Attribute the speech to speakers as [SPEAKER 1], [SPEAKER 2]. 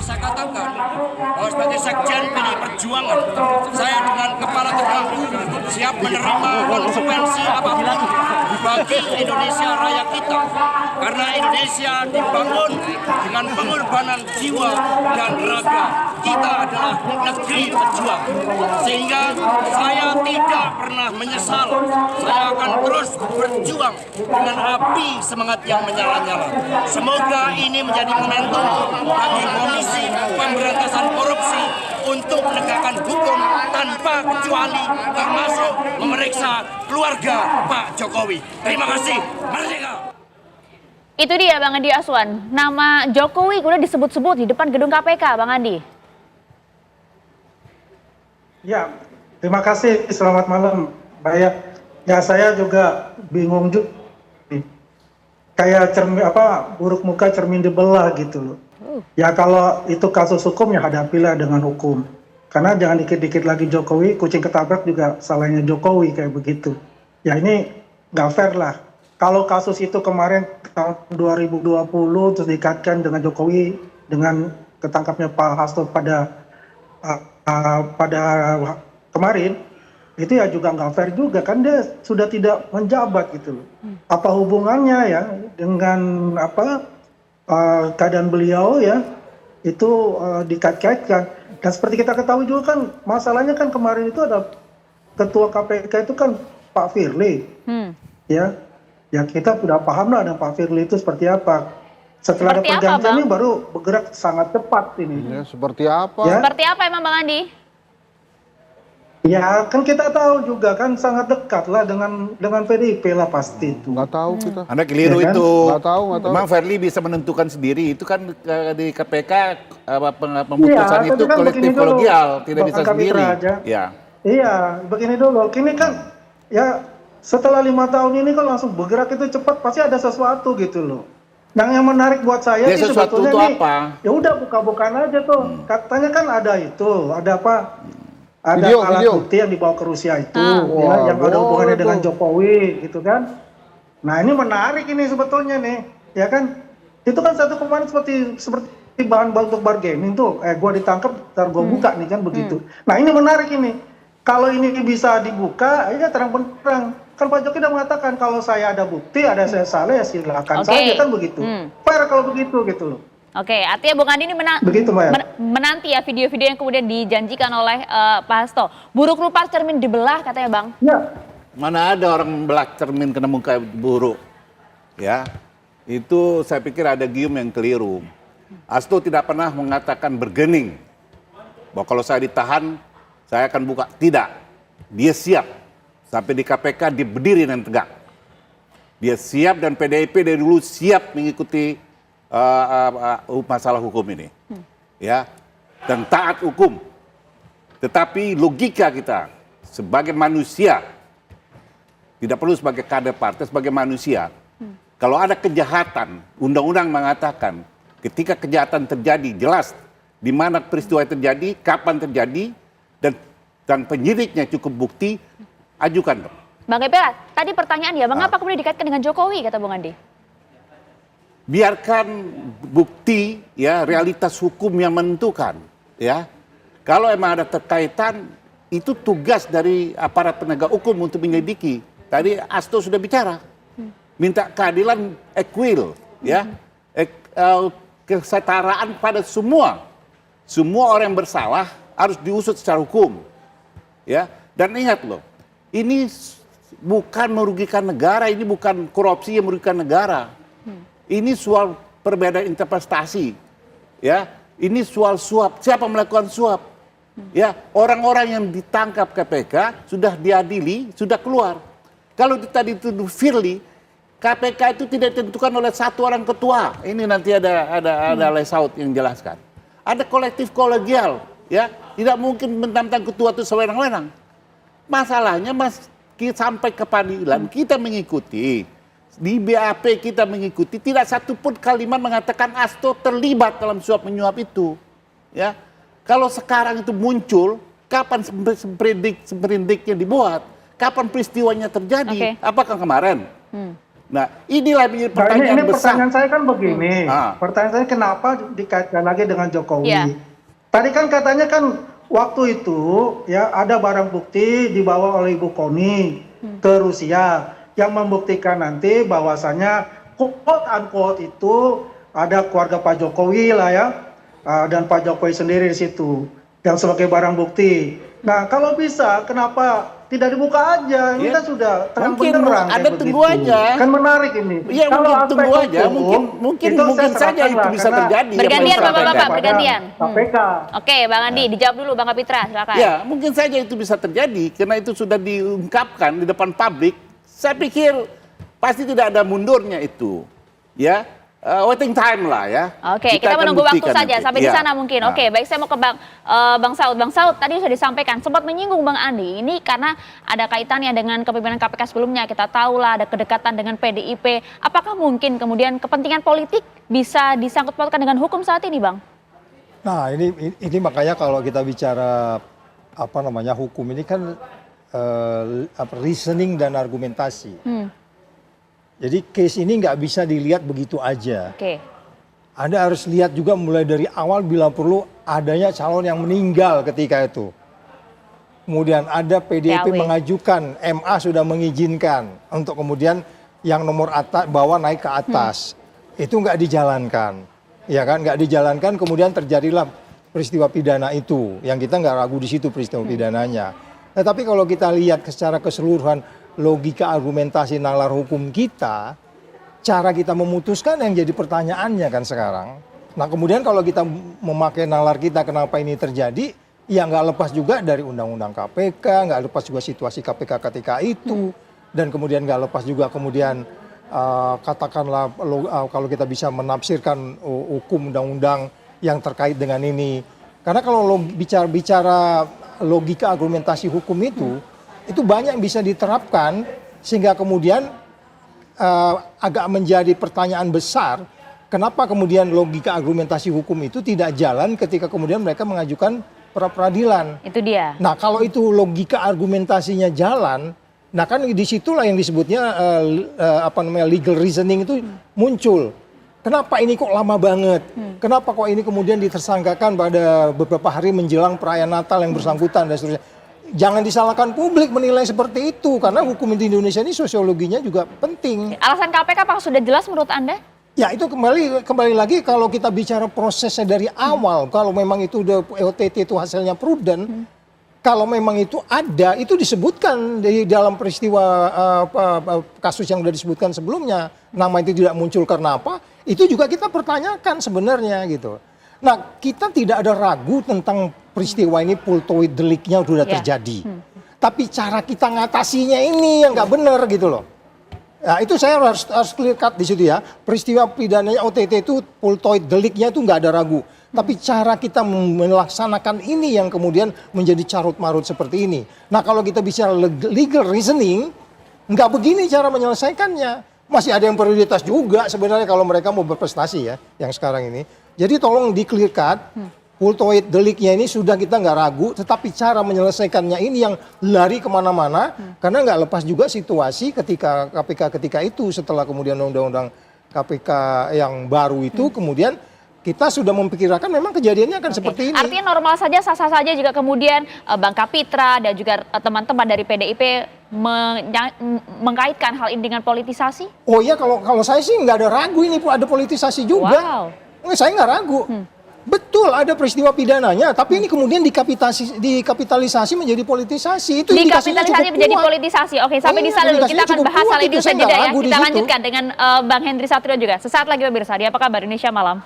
[SPEAKER 1] saya katakan bahwa sebagai sekjen PDI Perjuangan, saya dengan kepala tegak siap menerima konsekuensi apapun bagi Indonesia Raya kita. Karena Indonesia dibangun dengan pengorbanan jiwa dan raga. Kita adalah negeri pejuang. Sehingga saya tidak pernah menyesal. Saya akan terus berjuang dengan api semangat yang menyala-nyala. Semoga ini menjadi momentum bagi Komisi Pemberantasan Korupsi untuk menegakkan hukum tanpa kecuali, termasuk memeriksa keluarga Pak Jokowi. Terima kasih. Merdeka!
[SPEAKER 2] Itu dia Bang Andi Aswan. Nama Jokowi udah disebut-sebut di depan gedung KPK, Bang Andi.
[SPEAKER 3] Ya, terima kasih. Selamat malam, Mbak. Ya, saya juga bingung juga. Kayak buruk muka cermin dibelah gitu loh. Ya kalau itu kasus hukum ya hadapilah dengan hukum. Karena jangan dikit-dikit lagi Jokowi, kucing ketabrak juga salahnya Jokowi kayak begitu. Ya ini nggak fair lah. Kalau kasus itu kemarin tahun 2020 terus dikaitkan dengan Jokowi dengan ketangkapnya Pak Hasto pada kemarin, itu ya juga nggak fair juga kan, dia sudah tidak menjabat gitu. Apa hubungannya ya dengan keadaan beliau ya itu dikait-kaitkan. Dan seperti kita ketahui juga kan masalahnya kan kemarin itu ada ketua KPK itu kan Pak Firly. Ya kita sudah paham lah dengan Pak Firly itu seperti apa. Setelah
[SPEAKER 2] seperti
[SPEAKER 3] ada pergantian
[SPEAKER 2] apa,
[SPEAKER 3] ini baru bergerak sangat cepat ini.
[SPEAKER 4] Ya, seperti apa?
[SPEAKER 3] Ya?
[SPEAKER 2] Seperti apa emang Bang Andi?
[SPEAKER 3] Ya kan kita tahu juga kan sangat dekat lah dengan PDIP lah pasti itu.
[SPEAKER 4] Nggak tahu kita.
[SPEAKER 5] Anda keliru
[SPEAKER 3] Ya kan?
[SPEAKER 5] itu.
[SPEAKER 4] Nggak tahu.
[SPEAKER 5] Memang Firly bisa menentukan sendiri. Itu kan di KPK pemutusan
[SPEAKER 3] Iya,
[SPEAKER 5] itu
[SPEAKER 3] tapi kan
[SPEAKER 5] kolektif
[SPEAKER 3] begini dulu,
[SPEAKER 5] kolegial, tidak
[SPEAKER 3] Bang
[SPEAKER 5] bisa
[SPEAKER 3] Kapitra
[SPEAKER 5] sendiri.
[SPEAKER 3] aja.
[SPEAKER 5] Ya.
[SPEAKER 3] Iya, begini dulu. Kini kan ya setelah 5 tahun ini kan langsung bergerak itu cepat, pasti ada sesuatu gitu loh. Yang menarik buat saya
[SPEAKER 5] Ya,
[SPEAKER 3] sih
[SPEAKER 5] sesuatu
[SPEAKER 3] sebetulnya
[SPEAKER 5] itu
[SPEAKER 3] nih,
[SPEAKER 5] apa?
[SPEAKER 3] ya udah buka-bukaan aja tuh. Katanya kan ada itu, ada apa? Ada alat
[SPEAKER 4] Video.
[SPEAKER 3] bukti yang dibawa ke Rusia itu,
[SPEAKER 4] Wah,
[SPEAKER 3] ya, yang ada hubungannya
[SPEAKER 4] boleh
[SPEAKER 3] dengan
[SPEAKER 4] tuh.
[SPEAKER 3] Jokowi, gitu kan? Nah ini menarik ini sebetulnya nih, ya kan? Itu kan satu kemarin seperti bahan untuk bargaining tuh. Gua ditangkap, ntar gua buka nih kan begitu. Nah ini menarik ini. Kalau ini bisa dibuka, ya terang-benderang. Kan Pak Jokowi udah mengatakan kalau saya ada bukti, ada saya salah ya silakan saja kan begitu. Fair kalau begitu gitu loh.
[SPEAKER 2] Oke, artinya Bung Andi ini
[SPEAKER 3] Begitu, Mbak.
[SPEAKER 2] menanti ya video-video yang kemudian dijanjikan oleh Pak Hasto. Buruk rupa cermin dibelah katanya Bang.
[SPEAKER 3] Ya.
[SPEAKER 5] Mana ada orang membelah cermin kena muka buruk. Ya. Itu saya pikir ada gium yang keliru. Hasto tidak pernah mengatakan bergening. Bahwa kalau saya ditahan, saya akan buka. Tidak. Dia siap. Sampai di KPK dia berdiri dan tegak. Dia siap dan PDIP dari dulu siap mengikuti masalah hukum ini. Ya. Dan taat hukum. Tetapi logika kita sebagai manusia, tidak perlu sebagai kader partai, sebagai manusia. Kalau ada kejahatan, undang-undang mengatakan ketika kejahatan terjadi jelas di mana peristiwa terjadi, kapan terjadi, dan penyidiknya cukup bukti, ajukan dong.
[SPEAKER 2] Bang Kepera, tadi pertanyaan ya, mengapa kemudian dikaitkan dengan Jokowi kata Bung Andi?
[SPEAKER 5] Biarkan bukti ya, realitas hukum yang menentukan ya. Kalau emang ada terkaitan, itu tugas dari aparat penegak hukum untuk menyelidiki. Tadi Hasto sudah bicara. Minta keadilan equal ya. Kesetaraan pada semua. Semua orang yang bersalah harus diusut secara hukum. Ya. Dan ingat loh, ini bukan merugikan negara, ini bukan korupsi yang merugikan negara. Ini soal perbedaan interpretasi, ya. Ini soal suap. Siapa melakukan suap? Ya, orang-orang yang ditangkap KPK sudah diadili, sudah keluar. Kalau tadi dituduh Firly, KPK itu tidak ditentukan oleh satu orang ketua. Ini nanti ada layout yang jelaskan. Ada kolektif kolegial, ya. Tidak mungkin mentang-mentang ketua itu sewenang-wenang. Masalahnya sampai ke pengadilan kita mengikuti. Di BAP kita mengikuti, tidak satu pun kalimat mengatakan Hasto terlibat dalam suap menyuap itu. Ya, kalau sekarang itu muncul, kapan sprindiknya dibuat? Kapan peristiwanya terjadi? Apakah kemarin? Nah, inilah
[SPEAKER 3] Nah,
[SPEAKER 5] pertanyaan
[SPEAKER 3] ini
[SPEAKER 5] besar.
[SPEAKER 3] pertanyaan saya kan begini.
[SPEAKER 5] Ah.
[SPEAKER 3] Pertanyaan saya kenapa dikaitkan lagi dengan Jokowi?
[SPEAKER 2] Iya.
[SPEAKER 3] Tadi kan katanya kan waktu itu ya ada barang bukti dibawa oleh Ibu Koni ke Rusia yang membuktikan nanti bahwasanya quote unquote itu ada keluarga Pak Jokowi lah ya, dan Pak Jokowi sendiri di situ yang sebagai barang bukti. Nah, kalau bisa kenapa tidak dibuka aja? Ini
[SPEAKER 5] Ya,
[SPEAKER 3] kan sudah terang
[SPEAKER 5] mungkin
[SPEAKER 3] benderang
[SPEAKER 5] Anda
[SPEAKER 3] kayak
[SPEAKER 5] tunggu
[SPEAKER 3] begitu.
[SPEAKER 5] aja.
[SPEAKER 3] Kan menarik ini.
[SPEAKER 5] Iya,
[SPEAKER 3] Kalau
[SPEAKER 5] mungkin
[SPEAKER 3] aspek
[SPEAKER 5] tunggu aja.
[SPEAKER 3] hukum,
[SPEAKER 5] Mungkin
[SPEAKER 3] itu saya
[SPEAKER 5] saja
[SPEAKER 3] serahkan
[SPEAKER 5] itu
[SPEAKER 3] lah,
[SPEAKER 5] bisa
[SPEAKER 3] karena
[SPEAKER 5] terjadi.
[SPEAKER 2] Bergantian,
[SPEAKER 5] Apa yang
[SPEAKER 2] Bapak-bapak,
[SPEAKER 5] disampaikan.
[SPEAKER 2] bergantian.
[SPEAKER 3] KPK.
[SPEAKER 2] Oke, Bang Andi, dijawab dulu Bang Kapitra, silakan.
[SPEAKER 5] Ya, mungkin saja itu bisa terjadi karena itu sudah diungkapkan di depan publik. Saya pikir pasti tidak ada mundurnya itu. Ya, waiting time lah ya.
[SPEAKER 2] Oke, kita
[SPEAKER 5] akan
[SPEAKER 2] menunggu waktu
[SPEAKER 5] buktikan
[SPEAKER 2] saja
[SPEAKER 5] nanti.
[SPEAKER 2] sampai di
[SPEAKER 5] Ya.
[SPEAKER 2] sana mungkin.
[SPEAKER 5] Nah.
[SPEAKER 2] Oke, baik, saya mau ke Bang Saud. Bang Saud tadi sudah disampaikan sempat menyinggung Bang Andi ini karena ada kaitannya dengan kepemimpinan KPK sebelumnya. Kita tahu lah ada kedekatan dengan PDIP. Apakah mungkin kemudian kepentingan politik bisa disangkut pautkan dengan hukum saat ini, Bang?
[SPEAKER 4] Nah, ini makanya kalau kita bicara hukum ini kan reasoning dan argumentasi. Jadi case ini nggak bisa dilihat begitu aja.
[SPEAKER 2] Oke.
[SPEAKER 4] Anda harus lihat juga mulai dari awal bila perlu adanya calon yang meninggal ketika itu. Kemudian ada PDIP
[SPEAKER 2] PAW.
[SPEAKER 4] mengajukan, MA sudah mengizinkan untuk kemudian yang nomor atas bawah naik ke atas. Itu nggak dijalankan. Ya kan, nggak dijalankan kemudian terjadilah peristiwa pidana itu. Yang kita nggak ragu di situ peristiwa pidananya. Tetapi kalau kita lihat secara keseluruhan logika argumentasi nalar hukum kita, cara kita memutuskan yang jadi pertanyaannya kan sekarang. Nah kemudian kalau kita memakai nalar kita kenapa ini terjadi, ya nggak lepas juga dari undang-undang KPK, nggak lepas juga situasi KPK ketika itu, dan kemudian nggak lepas juga kemudian katakanlah kalau kita bisa menafsirkan hukum undang-undang yang terkait dengan ini. Karena kalau bicara logika argumentasi hukum itu banyak yang bisa diterapkan sehingga kemudian agak menjadi pertanyaan besar kenapa kemudian logika argumentasi hukum itu tidak jalan ketika kemudian mereka mengajukan pra peradilan.
[SPEAKER 2] Itu dia.
[SPEAKER 4] Nah kalau itu logika argumentasinya jalan, nah kan disitulah yang disebutnya legal reasoning itu muncul. Kenapa ini kok lama banget? Kenapa kok ini kemudian ditersangkakan pada beberapa hari menjelang perayaan Natal yang bersangkutan dan seterusnya? Jangan disalahkan publik menilai seperti itu karena hukum di Indonesia ini sosiologinya juga penting.
[SPEAKER 2] Alasan KPK apakah sudah jelas menurut Anda?
[SPEAKER 4] Ya itu kembali lagi kalau kita bicara prosesnya dari awal, kalau memang itu udah OTT itu hasilnya prudent, kalau memang itu ada, itu disebutkan di dalam peristiwa kasus yang sudah disebutkan sebelumnya. Nama itu tidak muncul karena apa? Itu juga kita pertanyakan sebenarnya gitu. Nah kita tidak ada ragu tentang peristiwa ini pultoid deliknya sudah terjadi. Tapi cara kita ngatasinya ini yang nggak benar gitu loh. Nah, itu saya harus clear cut di situ ya. Peristiwa pidananya OTT itu pultoid deliknya itu nggak ada ragu. Tapi cara kita melaksanakan ini yang kemudian menjadi carut-marut seperti ini. Nah kalau kita bicara legal reasoning, nggak begini cara menyelesaikannya. Masih ada yang prioritas juga sebenarnya kalau mereka mau berprestasi ya, yang sekarang ini. Jadi tolong di clear cut, pultoid deliknya ini sudah kita nggak ragu, tetapi cara menyelesaikannya ini yang lari kemana-mana, karena nggak lepas juga situasi ketika KPK ketika itu setelah kemudian undang-undang KPK yang baru itu kemudian kita sudah memperkirakan memang kejadiannya akan seperti ini.
[SPEAKER 2] Artinya normal saja, sah-sah saja jika kemudian Bang Kapitra dan juga teman-teman dari PDIP mengkaitkan hal ini dengan politisasi?
[SPEAKER 4] Oh iya, kalau saya sih nggak ada ragu ini ada politisasi juga.
[SPEAKER 2] Wow.
[SPEAKER 4] Saya nggak ragu. Betul ada peristiwa pidananya, tapi ini kemudian dikapitalisasi menjadi politisasi. Itu indikasinya
[SPEAKER 2] dikapitalisasi
[SPEAKER 4] cukup
[SPEAKER 2] menjadi
[SPEAKER 4] kuat.
[SPEAKER 2] politisasi. Oke, sampai di sana dulu. Kita akan bahas hal ini usai jeda ya. Kita lanjutkan dengan Bang Hendry Satrio juga. Sesaat lagi pemirsa di Apa Kabar Indonesia Malam.